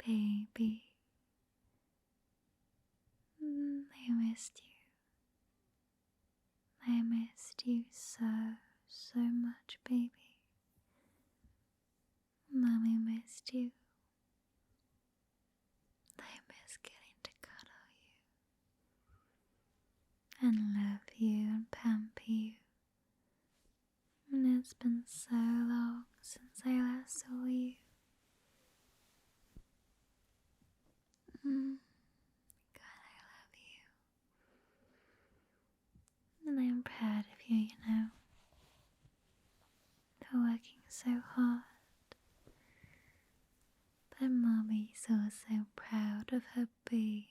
baby. I missed you. I missed you so much, baby. Mommy missed you. I miss getting to cuddle you and love you and pamper you. And it's been so long since I last saw you. God, I love you. And I'm proud of you, for working so hard. But Mommy's also proud of her baby.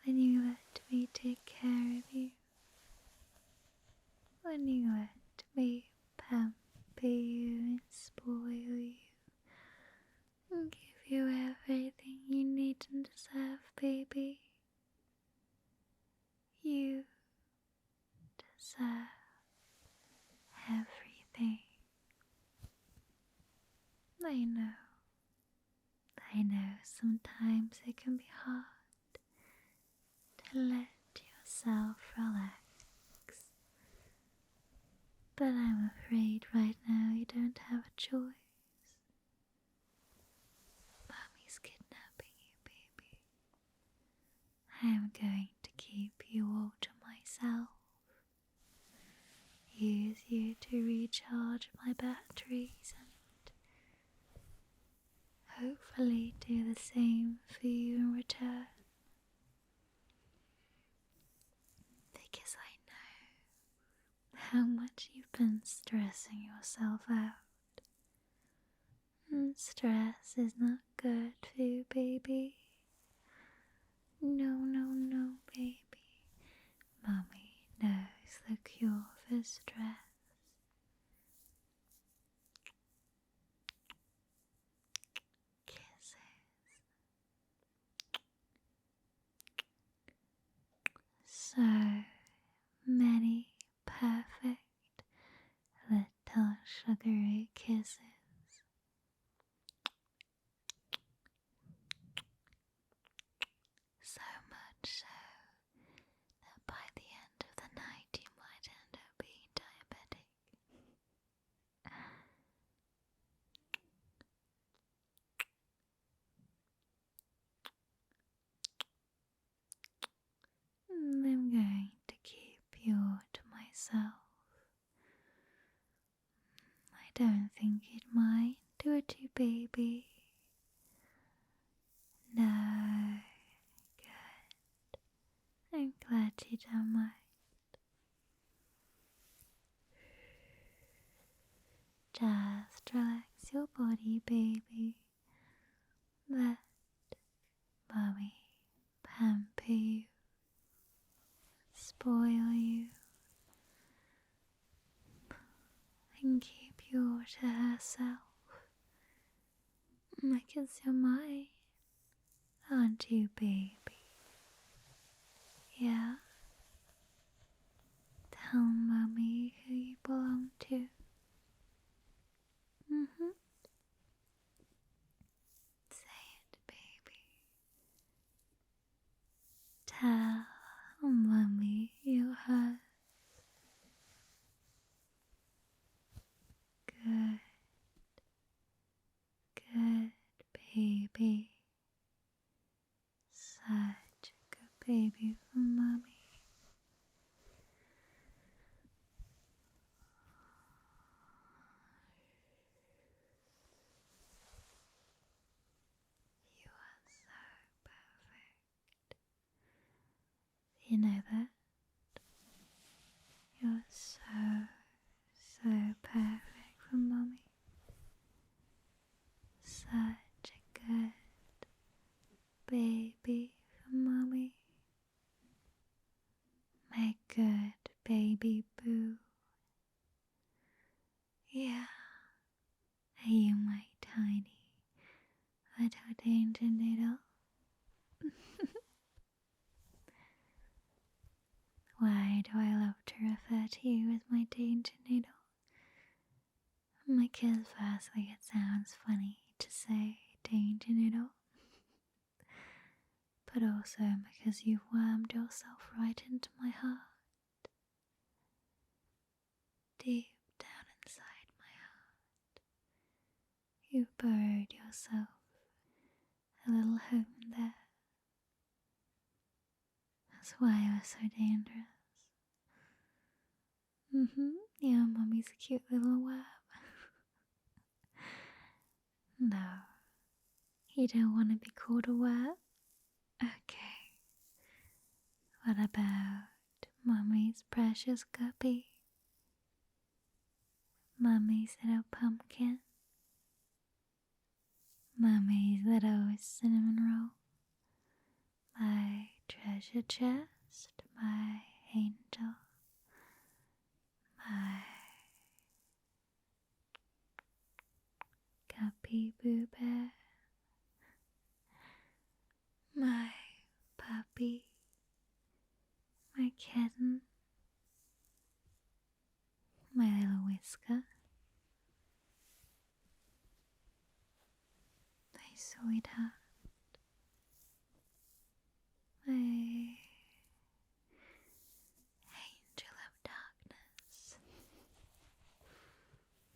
When you let me take care of you. When you let me pamper you and spoil you. And give you everything you need and deserve, baby. You deserve everything. I know sometimes it can be hard to let yourself relax. But I'm afraid right now you don't have a choice. Mommy's kidnapping you, baby. I am going to keep you all to myself. Use you to recharge my batteries and hopefully do the same for you in return. Because I know how much you've been stressing yourself out. And stress is not good for you, baby. No, baby. Mommy knows the cure for stress. So many perfect little sugary kisses. So much so that by the end of the night you might end up being diabetic. I'm going to keep you to myself. I don't think you'd mind, would you, baby? No, good. I'm glad you don't mind. Just relax your body, baby. Let Mommy pamper you, spoil you, and keep you to herself. Because you're mine, aren't you, baby? Yeah? Tell Mommy who you belong to. Say it, baby. Tell Mommy you're hers. Good, baby. Such a good baby for Mommy. You are so perfect. You know that? You're so perfect for Mommy. Such a good baby for Mommy. My good baby boo. Yeah. Are you my tiny little dainty noodle? Why do I love to refer to you as my dainty noodle? Because firstly it sounds funny to say dainty noodle, but also because you've wormed yourself right into my heart. Deep down inside my heart, you've burrowed yourself a little home there. That's why you're so dangerous. Your mummy's a cute little worm. No, you don't want to be called a worm? Okay. What about mummy's precious guppy? Mummy's little pumpkin? Mummy's little cinnamon roll? My treasure chest, my angel, my guppy boo bear, my puppy, my kitten, my little whisker, my sweetheart, my angel of darkness.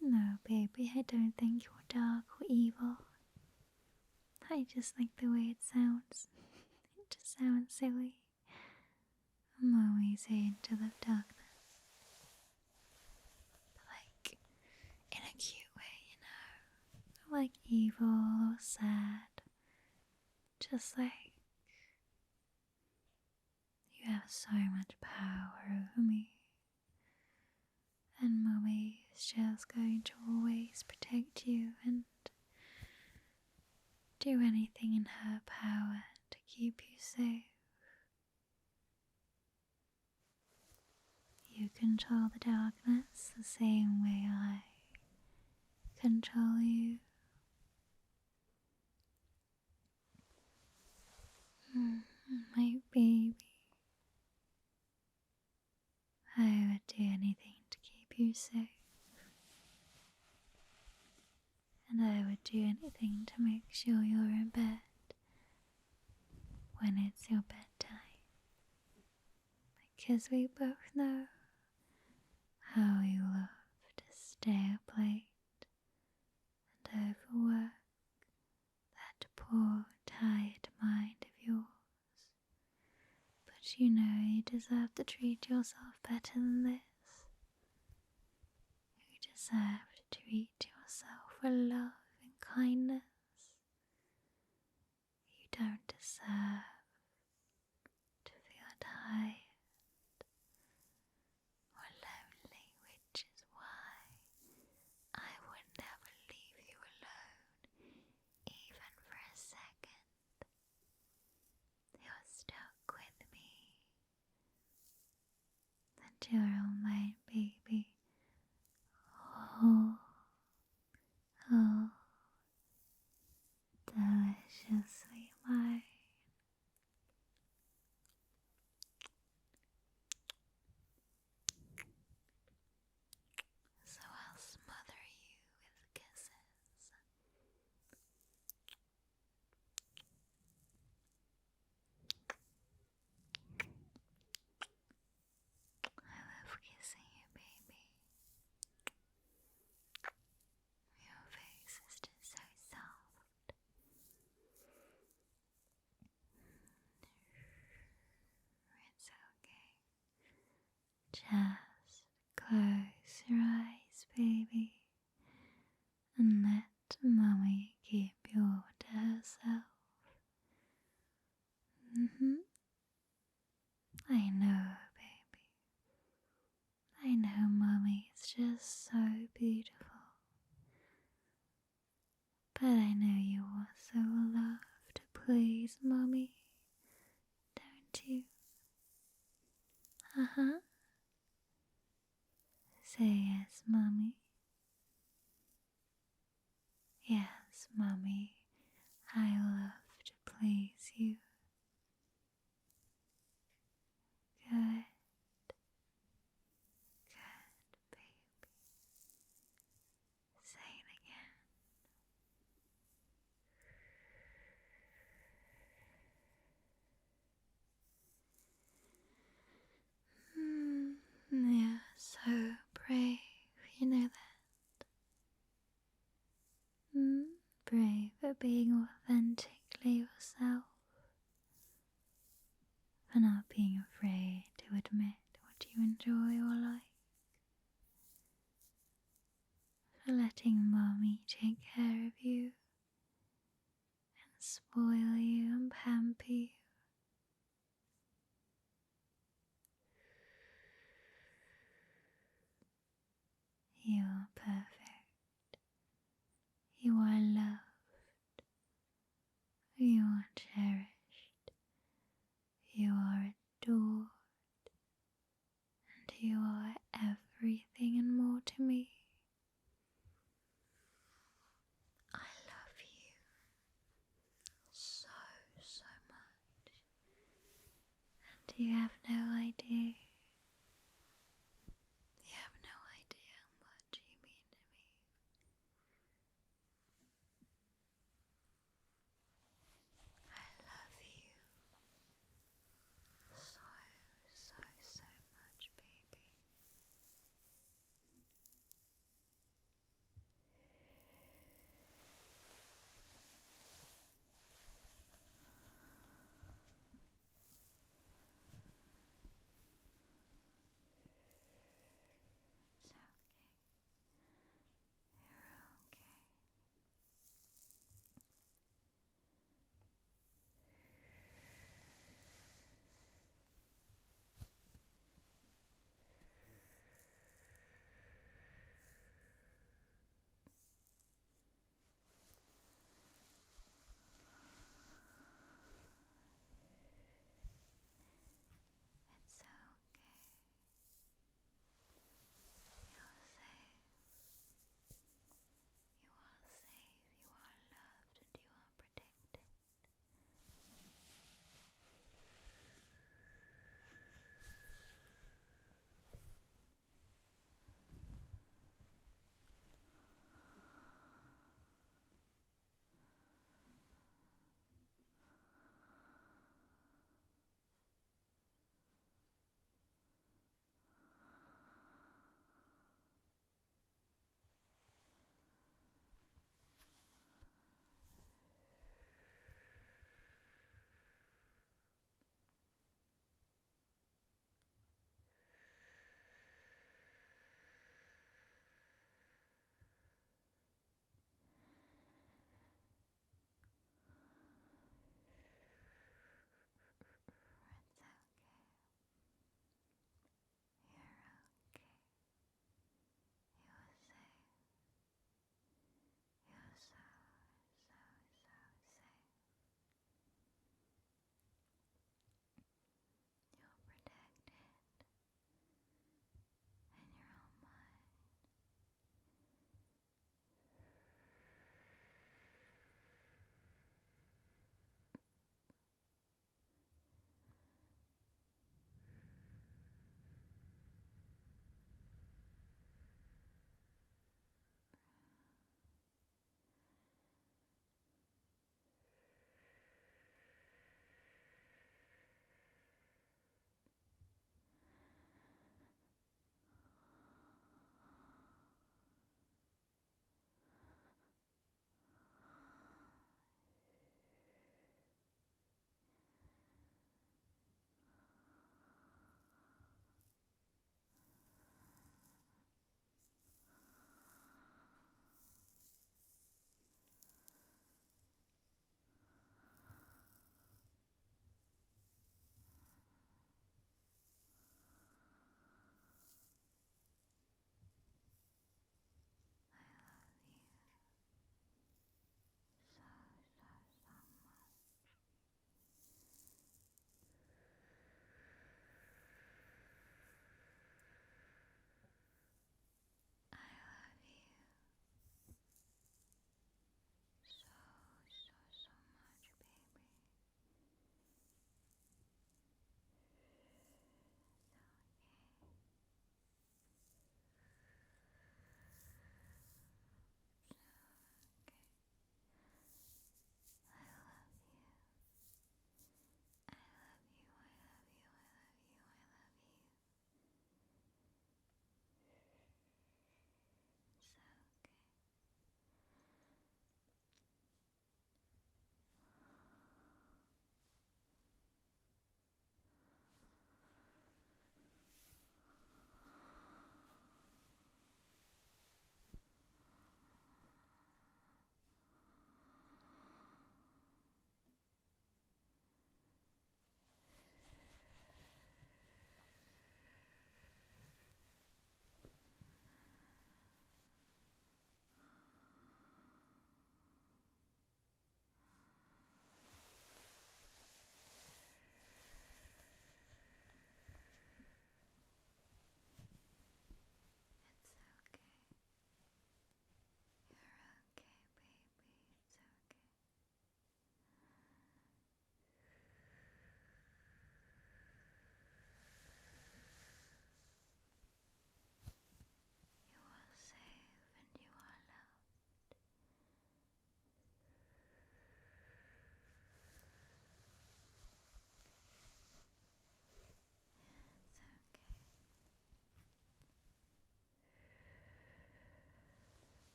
No, baby, I don't think you're dark or evil. I just like the way it sounds. It just sounds silly. I'm always angel of darkness. But like, in a cute way, you know. Not like evil or sad. Just like, you have so much power over me. And Mummy is just going to always protect you and do anything in her power to keep you safe. You control the darkness the same way I control you. My baby. I would do anything to keep you safe. And I would do anything to make sure you're in bed when it's your bedtime. Because we both know how you love to stay up late and overwork that poor, tired mind of yours. But you know you deserve to treat yourself better than this. You deserve to treat yourself with love and kindness. You don't deserve to feel tired or lonely, which is why I would never leave you alone, even for a second. You're stuck with me, and you're all mine, baby. Oh, oh, deliciously mine. So I'll smother you with kisses. I love kissing you, baby. Your face is just so soft. It's okay. Just close your eyes, baby, and let Mummy keep you all to herself. I know, baby. I know Mummy is just so beautiful. But I know you also love to please Mummy, don't you? Say yes, Mummy. Yes, Mummy, I love to please you. Good. Good, baby. Say it again. brave at being authentically yourself, for not being afraid to admit what you enjoy or like, for letting Mommy take care of you and spoil you and pamper you. You are perfect. You are loved. You are cherished. You are adored. And you are everything and more to me. I love you so, so much. And you have no